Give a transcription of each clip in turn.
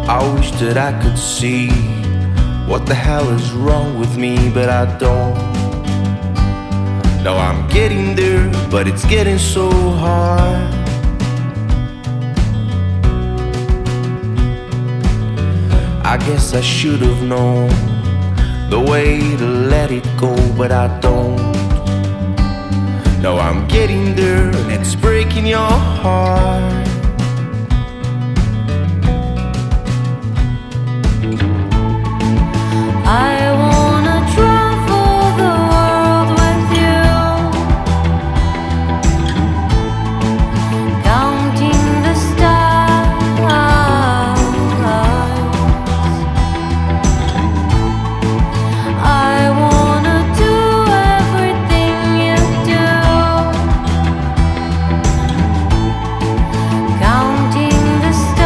I wish that I could see what the hell is wrong with me, but I don't. Now I'm getting there, but it's getting so hard. I guess I should have known the way to let it go, but I don't. Now I'm getting there and it's breaking your heart. I wanna travel the world with you, counting the stars. I wanna do everything you do, counting the stars.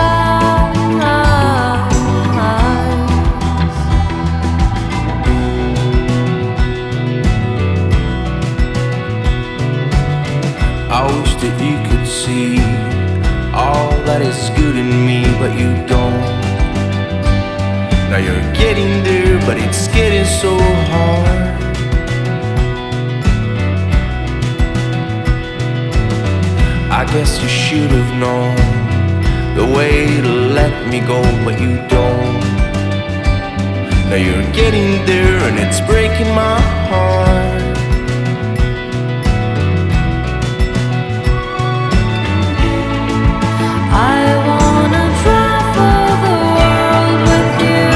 I wish that you could see all that is good in me, but you don't. Now you're getting there, but it's getting so hard. I guess you should have known the way to let me go, but you don't. Now you're getting there and it's breaking my heart. I wanna travel the world with you,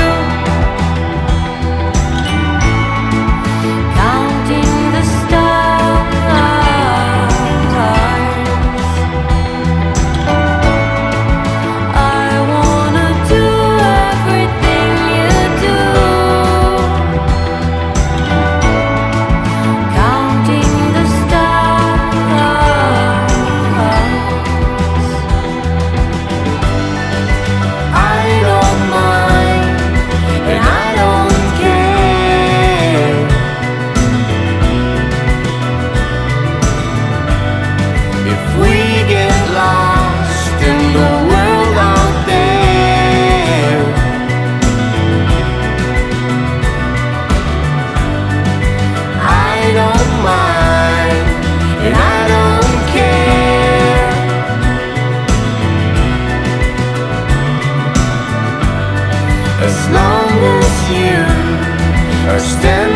counting the stars. I wanna do everything you do, counting the stars. I don't mind, and I don't care If we get lost in the world out there, I don't mind and I don't care. As long as you are standing